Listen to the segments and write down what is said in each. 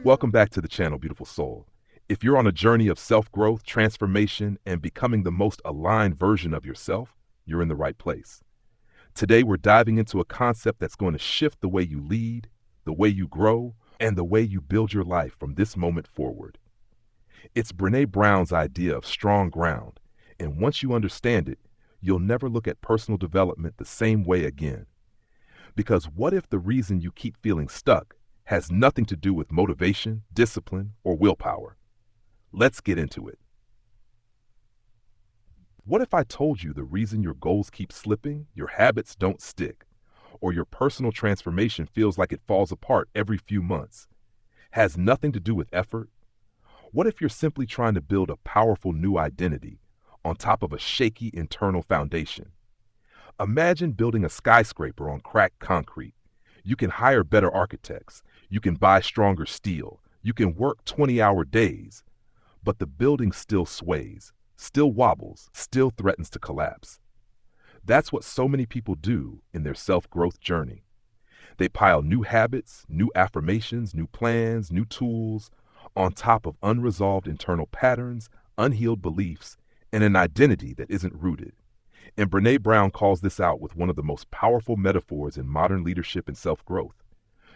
Welcome back to the channel, beautiful soul. If you're on a journey of self-growth, transformation, and becoming the most aligned version of yourself, you're in the right place. Today, we're diving into a concept that's going to shift the way you lead, the way you grow, and the way you build your life from this moment forward. It's Brené Brown's idea of strong ground, and once you understand it, you'll never look at personal development the same way again. Because what if the reason you keep feeling stuck has nothing to do with motivation, discipline, or willpower? Let's get into it. What if I told you the reason your goals keep slipping, your habits don't stick, or your personal transformation feels like it falls apart every few months, has nothing to do with effort? What if you're simply trying to build a powerful new identity on top of a shaky internal foundation? Imagine building a skyscraper on cracked concrete. You can hire better architects. You can buy stronger steel. You can work 20-hour days. But the building still sways, still wobbles, still threatens to collapse. That's what so many people do in their self-growth journey. They pile new habits, new affirmations, new plans, new tools on top of unresolved internal patterns, unhealed beliefs, and an identity that isn't rooted. And Brené Brown calls this out with one of the most powerful metaphors in modern leadership and self-growth.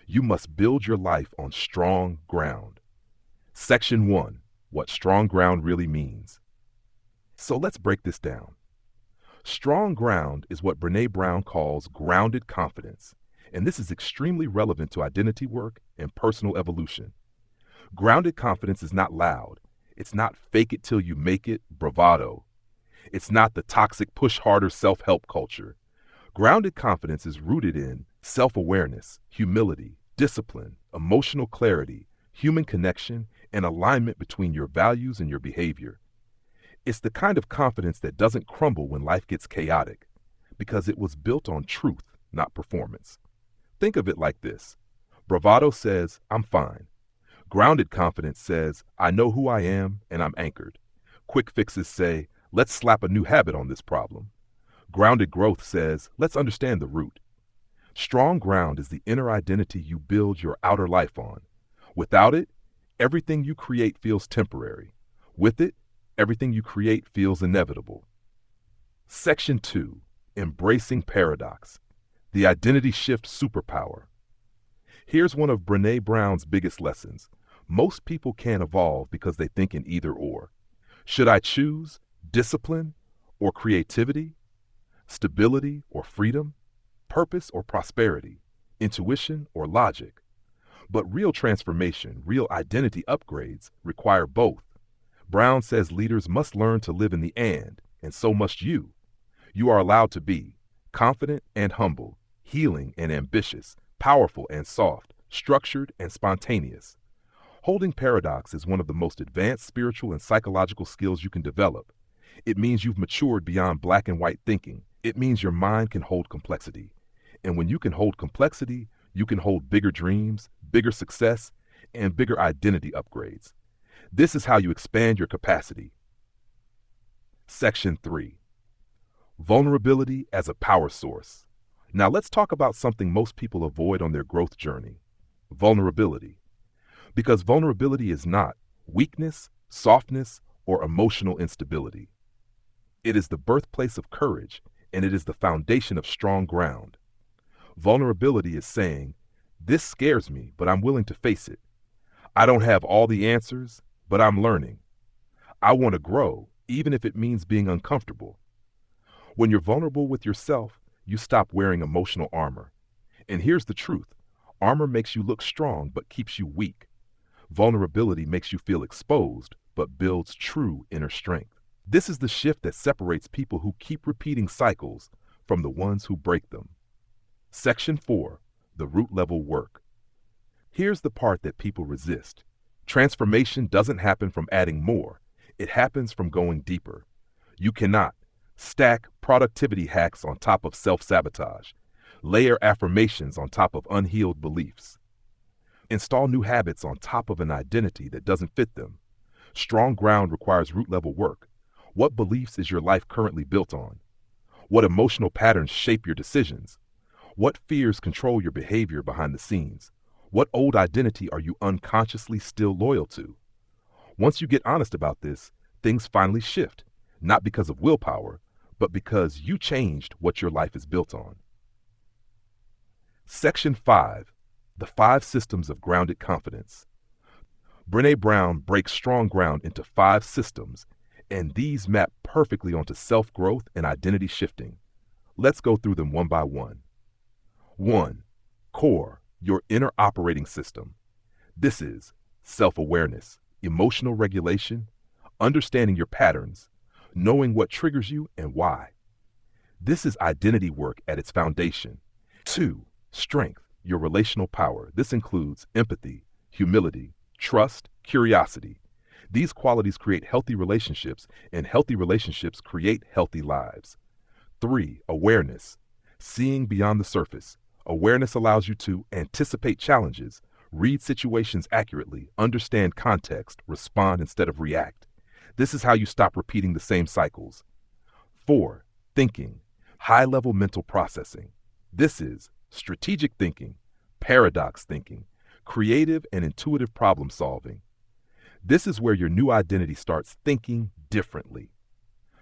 You must build your life on strong ground. Section 1. What strong ground really means. So let's break this down. Strong ground is what Brené Brown calls grounded confidence, and this is extremely relevant to identity work and personal evolution. Grounded confidence is not loud. It's not fake it till you make it bravado. It's not the toxic push harder self-help culture. Grounded confidence is rooted in self-awareness, humility, discipline, emotional clarity, human connection, and alignment between your values and your behavior. It's the kind of confidence that doesn't crumble when life gets chaotic, because it was built on truth, not performance. Think of it like this. Bravado says, I'm fine. Grounded confidence says, I know who I am and I'm anchored. Quick fixes say, let's slap a new habit on this problem. Grounded growth says, let's understand the root. Strong ground is the inner identity you build your outer life on. Without it, everything you create feels temporary. With it, everything you create feels inevitable. Section 2. Embracing paradox. The identity shift superpower. Here's one of Brené Brown's biggest lessons. Most people can't evolve because they think in either or. Should I choose discipline or creativity, stability or freedom, purpose or prosperity, intuition or logic? But real transformation, real identity upgrades require both. Brown says leaders must learn to live in the and so must you. You are allowed to be confident and humble, healing and ambitious, powerful and soft, structured and spontaneous. Holding paradox is one of the most advanced spiritual and psychological skills you can develop. It means you've matured beyond black and white thinking. It means your mind can hold complexity. And when you can hold complexity, you can hold bigger dreams, bigger success, and bigger identity upgrades. This is how you expand your capacity. Section 3. Vulnerability as a power source. Now let's talk about something most people avoid on their growth journey. Vulnerability. Because vulnerability is not weakness, softness, or emotional instability. It is the birthplace of courage, and it is the foundation of strong ground. Vulnerability is saying, this scares me, but I'm willing to face it. I don't have all the answers, but I'm learning. I want to grow, even if it means being uncomfortable. When you're vulnerable with yourself, you stop wearing emotional armor. And here's the truth. Armor makes you look strong, but keeps you weak. Vulnerability makes you feel exposed, but builds true inner strength. This is the shift that separates people who keep repeating cycles from the ones who break them. Section 4. The root level work. Here's the part that people resist. Transformation doesn't happen from adding more. It happens from going deeper. You cannot stack productivity hacks on top of self-sabotage, layer affirmations on top of unhealed beliefs, install new habits on top of an identity that doesn't fit them. Strong ground requires root level work. What beliefs is your life currently built on? What emotional patterns shape your decisions? What fears control your behavior behind the scenes? What old identity are you unconsciously still loyal to? Once you get honest about this, things finally shift, not because of willpower, but because you changed what your life is built on. Section 5. The 5 Systems of Grounded Confidence. Brené Brown breaks strong ground into 5 systems, and these map perfectly onto self-growth and identity shifting. Let's go through them one by one. 1. Core, your inner operating system. This is self-awareness, emotional regulation, understanding your patterns, knowing what triggers you and why. This is identity work at its foundation. 2. Strength, your relational power. This includes empathy, humility, trust, curiosity. These qualities create healthy relationships, and healthy relationships create healthy lives. 3. Awareness, seeing beyond the surface. Awareness allows you to anticipate challenges, read situations accurately, understand context, respond instead of react. This is how you stop repeating the same cycles. 4. Thinking, high-level mental processing. This is strategic thinking, paradox thinking, creative and intuitive problem solving. This is where your new identity starts thinking differently.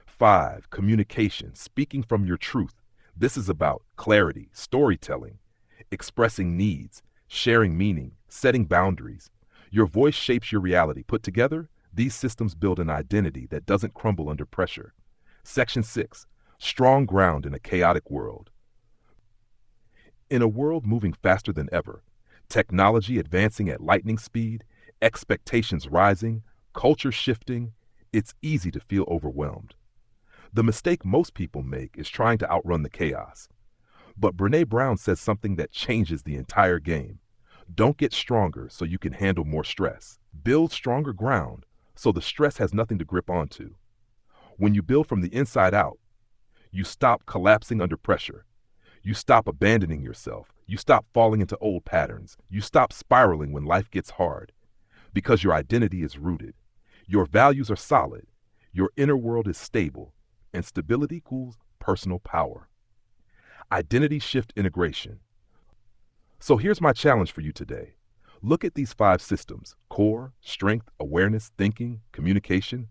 5. Communication, speaking from your truth. This is about clarity, storytelling, expressing needs, sharing meaning, setting boundaries. Your voice shapes your reality. Put together, these systems build an identity that doesn't crumble under pressure. Section 6. Strong ground in a chaotic world. In a world moving faster than ever, technology advancing at lightning speed, expectations rising, culture shifting, it's easy to feel overwhelmed. The mistake most people make is trying to outrun the chaos. But Brené Brown says something that changes the entire game. Don't get stronger so you can handle more stress. Build stronger ground so the stress has nothing to grip onto. When you build from the inside out, you stop collapsing under pressure. You stop abandoning yourself. You stop falling into old patterns. You stop spiraling when life gets hard. Because your identity is rooted. Your values are solid. Your inner world is stable. And stability equals personal power. Identity shift integration. So here's my challenge for you today. Look at these 5 systems: core, strength, awareness, thinking, communication,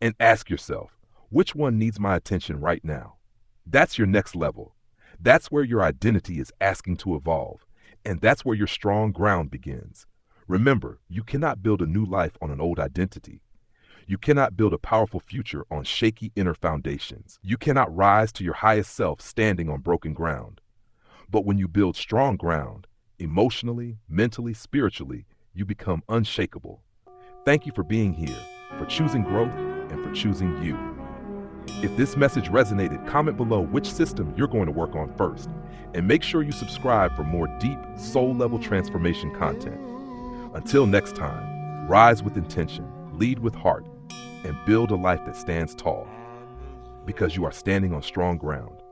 and ask yourself, which one needs my attention right now? That's your next level. That's where your identity is asking to evolve, and that's where your strong ground begins. Remember, you cannot build a new life on an old identity. You cannot build a powerful future on shaky inner foundations. You cannot rise to your highest self standing on broken ground. But when you build strong ground, emotionally, mentally, spiritually, you become unshakable. Thank you for being here, for choosing growth, and for choosing you. If this message resonated, comment below which system you're going to work on first, and make sure you subscribe for more deep, soul-level transformation content. Until next time, rise with intention, lead with heart, and build a life that stands tall, because you are standing on strong ground.